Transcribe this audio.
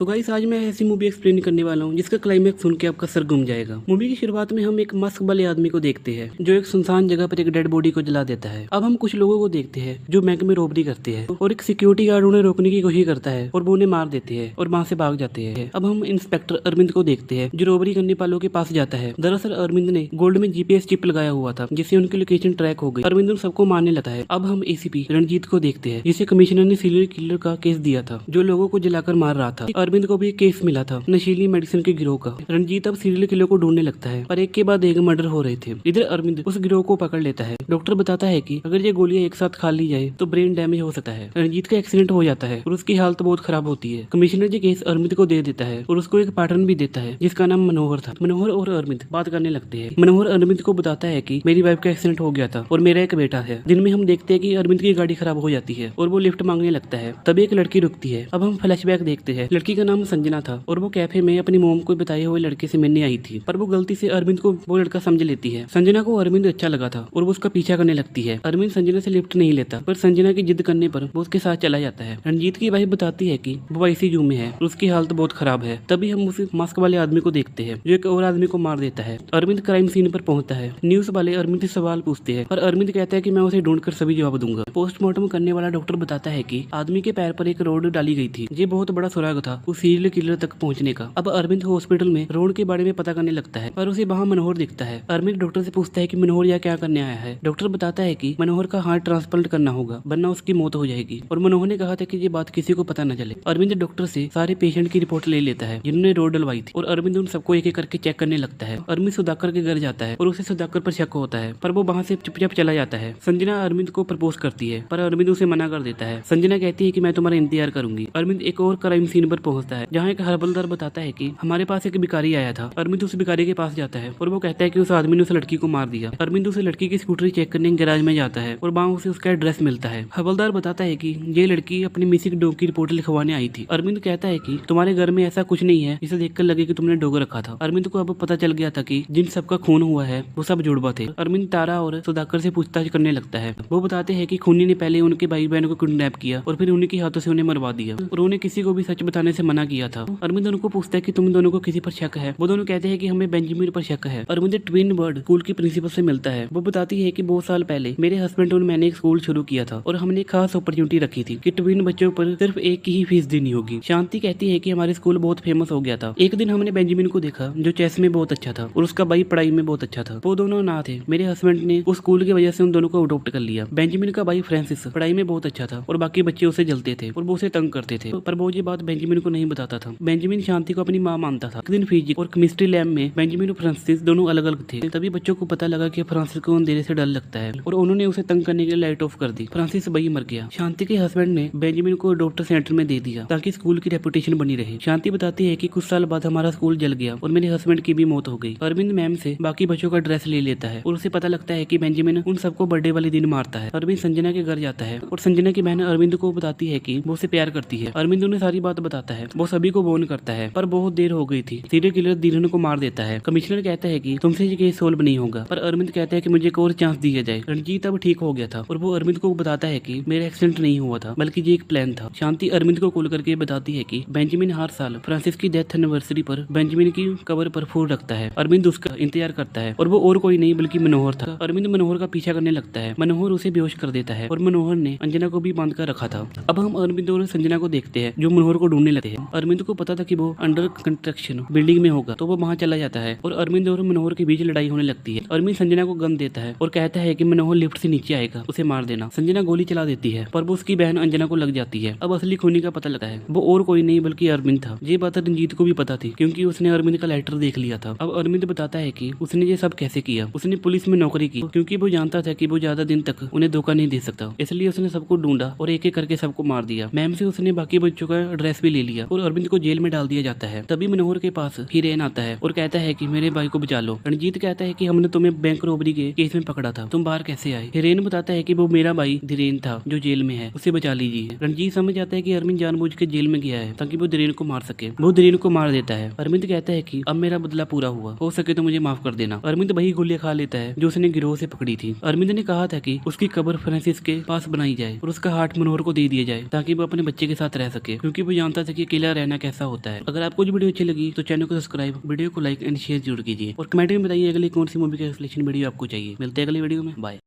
तो गाइस आज मैं ऐसी मूवी एक्सप्लेन करने वाला हूँ जिसका क्लाइमेक्स सुन के आपका सर घूम जाएगा। मूवी की शुरुआत में हम एक मास्क वाले आदमी को देखते हैं जो एक सुनसान जगह पर एक डेड बॉडी को जला देता है। अब हम कुछ लोगों को देखते हैं जो बैंक में रॉबरी करते हैं और एक सिक्योरिटी गार्ड उन्हें रोकने की कोशिश करता है और वो उन्हें मार देते हैं और वहां से भाग जाते हैं। अब हम इंस्पेक्टर अरविंद को देखते हैं जो रॉबरी करने वालों के पास जाता है। दरअसल अरविंद ने गोल्ड में जीपीएस चिप लगाया हुआ था जिससे उनकी लोकेशन ट्रैक हो गई। अरविंद उन सबको मारने लगता है। अब हम एसीपी रणजीत को देखते हैं जिसे कमिश्नर ने सीरियल किलर का केस दिया था जो लोगों को जलाकर मार रहा था। अरविंद को भी केस मिला था नशीली मेडिसिन के गिरोह का। रणजीत अब सीरियल किलर को ढूंढने लगता है पर एक के बाद एक मर्डर हो रहे थे। इधर अरविंद उस गिरोह को पकड़ लेता है। डॉक्टर बताता है कि अगर ये गोलियां एक साथ खा ली जाए तो ब्रेन डैमेज हो सकता है। रणजीत का एक्सीडेंट हो जाता है और उसकी हालत बहुत खराब होती है। कमिश्नर जी केस अरविंद को दे देता है और उसको एक पैटर्न भी देता है जिसका नाम मनोहर था। मनोहर और अरविंद बात करने लगते हैं। मनोहर अरविंद को बताता है कि मेरी वाइफ का एक्सीडेंट हो गया था और मेरा एक बेटा है। दिन में हम देखते हैं कि अरविंद की गाड़ी खराब हो जाती है और वो लिफ्ट मांगने लगता है। तभी एक लड़की रुकती है। अब हम फ्लैशबैक देखते हैं। लड़की का नाम संजना था और वो कैफे में अपनी मोम को बताए हुए लड़के से मिलने आई थी पर वो गलती से अरविंद को वो लड़का समझ लेती है। संजना को अरविंद अच्छा लगा था और वो उसका पीछा करने लगती है। अरविंद संजना से लिफ्ट नहीं लेता पर संजना की जिद करने पर वो उसके साथ चला जाता है। रणजीत की वाइफ बताती है कि वो आईसीयू में है और उसकी हालत बहुत खराब है। तभी हम उस मास्क वाले आदमी को देखते हैं जो एक और आदमी को मार देता है। अरविंद क्राइम सीन पर पहुंचता है। न्यूज वाले अरविंद से सवाल पूछते हैं पर अरविंद कहता है कि मैं उसे ढूंढकर सभी जवाब दूंगा। पोस्टमार्टम करने वाला डॉक्टर बताता है कि आदमी के पैर पर एक रोड डाली गई थी। ये बहुत बड़ा सुराग था उस सीरियल किलर तक पहुंचने का। अब अरविंद हॉस्पिटल में रोड के बारे में पता करने लगता है पर उसे वहाँ मनोहर दिखता है। अरविंद डॉक्टर से पूछता है कि मनोहर यहाँ क्या करने आया है। डॉक्टर बताता है कि मनोहर का हार्ट ट्रांसप्लांट करना होगा वरना उसकी मौत हो जाएगी और मनोहर ने कहा था कि ये बात किसी को पता न चले। अरविंद डॉक्टर से सारे पेशेंट की रिपोर्ट ले लेता है जिन्होंने रोड डलवाई थी और अरविंद उन सबको एक एक करके चेक करने लगता है। अरविंद सुधाकर के घर जाता है और उसे सुधाकर पर शक होता है पर वो वहाँ से चुपचाप चला जाता है। संजना अरविंद को प्रपोज करती है पर अरविंद उसे मना कर देता है। संजना कहती है कि मैं तुम्हारा इंतजार करूंगी। अरविंद एक और क्राइम सीन पर पहुंचता है जहाँ एक हवलदार बताता है कि हमारे पास एक भिखारी आया था। अरविंद उस भिखारी के पास जाता है और वो कहता है कि उस आदमी ने उस लड़की को मार दिया। अरविंद उस लड़की की स्कूटरी चेक करने गैराज में जाता है और वहाँ उसे उसका एड्रेस मिलता है। हवलदार बताता है कि ये लड़की अपनी मिसिंग डॉग की रिपोर्ट लिखवाने आई थी। अरविंद कहता है कि तुम्हारे घर में ऐसा कुछ नहीं है जिसे देखकर लगे कि तुमने डॉग रखा था। अरविंद को अब पता चल गया था कि जिन सबका खून हुआ है वो सब जुड़वा थे। अरविंद तारा और सुधाकर से पूछताछ करने लगता है। वो बताते हैं कि खूनी ने पहले उनके भाई बहनों को किडनैप किया और फिर उनके हाथों से उन्हें मरवा दिया और उन्हें किसी को भी सच बताने से मना किया था। अरविंद उनको पूछता है कि तुम दोनों को किसी पर शक है। वो दोनों कहते हैं कि हमें बेंजामिन पर शक है। अरविंद ट्विन बर्ड स्कूल की प्रिंसिपल से मिलता है। वो बताती है कि बहुत साल पहले मेरे हस्बैंड और मैंने एक स्कूल शुरू किया था और हमने एक खास अपॉर्चुनिटी रखी थी कि ट्विन बच्चों पर सिर्फ एक की ही फीस देनी होगी। शांति कहती है कि हमारे स्कूल बहुत फेमस हो गया था। एक दिन हमने बेंजामिन को देखा जो चेस में बहुत अच्छा था और उसका भाई पढ़ाई में बहुत अच्छा था। वो दोनों ना थे। मेरे हस्बैंड ने उस स्कूल की वजह से उन दोनों को अडॉप्ट कर लिया। बेंजामिन का भाई फ्रांसिस पढ़ाई में बहुत अच्छा था और बाकी बच्चे उसे जलते थे और वो उसे तंग करते थे पर वो ये बात बेंजामिन को नहीं बताता था। बेंजामिन शांति को अपनी माँ मानता था। एक दिन फिजिक्स और केमिस्ट्री लैब में बेंजामिन और फ्रांसिस दोनों अलग अलग थे। तभी बच्चों को पता लगा कि फ्रांसिस को अंधेरे से डर लगता है और उन्होंने उसे तंग करने के लिए लाइट ऑफ कर दी। फ्रांसिस वही मर गया। शांति के हस्बैंड ने बेंजामिन को डॉक्टर सेंटर में दे दिया ताकि स्कूल की रेपुटेशन बनी रहे। शांति बताती है कि कुछ साल बाद हमारा स्कूल जल गया और मेरे हस्बैंड की भी मौत हो गई। अरविंद मैम से बाकी बच्चों का ड्रेस ले लेता है और उसे पता लगता है कि बेंजामिन उन सबको बर्थडे वाले दिन मारता है। अरविंद संजना के घर जाता है और संजना की बहन अरविंद को बताती है कि वो उसे प्यार करती है। अरविंद उन्हें सारी बात बताता है। वो सभी को वॉर्न करता है पर बहुत देर हो गई थी। सीरियल किलर धीरन को मार देता है। कमिश्नर कहता है कि तुमसे ये केस सोल्व नहीं होगा पर अरविंद कहता है कि मुझे एक और चांस दिया जाए। रणजीत अब ठीक हो गया था और वो अरविंद को बताता है कि मेरा एक्सीडेंट नहीं हुआ था बल्कि ये एक प्लान था। शांति अरविंद को कॉल करके बताती है कि बेंजामिन हर साल फ्रांसिस की डेथ एनिवर्सरी पर बेंजामिन की कवर पर फूल रखता है। अरविंद उसका इंतजार करता है और वो और कोई नहीं बल्कि मनोहर था। अरविंद मनोहर का पीछा करने लगता है। मनोहर उसे बेहोश कर देता है और मनोहर ने अंजना को भी बांध कर रखा था। अब हम अरविंद और संजना को देखते हैं जो मनोहर को ढूंढने लगते हैं। अरविंद को पता था कि वो अंडर कंस्ट्रक्शन बिल्डिंग में होगा तो वो वहाँ चला जाता है और अरविंद और मनोहर के बीच लड़ाई होने लगती है। अरविंद संजना को गन देता है और कहता है कि मनोहर लिफ्ट से नीचे आएगा उसे मार देना। संजना गोली चला देती है पर वो उसकी बहन अंजना को लग जाती है। अब असली खूनी का पता लगता है। वो और कोई नहीं बल्कि अरविंद था। ये बात रंजीत को भी पता थी क्योंकि उसने अरविंद का लेटर देख लिया था। अब अरविंद बताता है कि उसने ये सब कैसे किया। उसने पुलिस में नौकरी की क्योंकि वो जानता था कि वो ज्यादा दिन तक उन्हें धोखा नहीं दे सकता, इसलिए उसने सबको ढूंढा और एक एक करके सबको मार दिया। मैम से उसने बाकी बच्चों का एड्रेस भी ले लिया और अरविंद को जेल में डाल दिया जाता है। तभी मनोहर के पास हिरेन आता है और कहता है कि मेरे भाई को बचा लो। रणजीत कहता है कि हमने तुम्हें बैंक रॉबरी के केस में पकड़ा था, तुम बाहर कैसे आए। हिरेन बताता है कि वो मेरा भाई धीरेन था जो जेल में है, उसे बचा लीजिए। रणजीत समझ जाता है कि अरविंद जानबूझ के जेल में गया है ताकि वो धीरेन को मार सके। वो धीरेन को मार देता है। अरविंद कहता है कि अब मेरा बदला पूरा हुआ, हो सके तो मुझे माफ कर देना। अरविंद वही गोलियां खा लेता है जो उसने गिरोह से पकड़ी थी। अरविंद ने कहा था कि उसकी कब्र फ्रांसिस के पास बनाई जाए और उसका हार्ट मनोहर को दे दिया जाए ताकि वो अपने बच्चे के साथ रह सके, क्योंकि वो जानता था कि अकेला रहना कैसा होता है। अगर आपको जो वीडियो अच्छी लगी तो चैनल को सब्सक्राइब, वीडियो को लाइक एंड शेयर जरूर कीजिए और कमेंट में बताइए अगली कौन सी मूवी का एक्सप्लेनेशन वीडियो आपको चाहिए। मिलते हैं अगली वीडियो में, बाय।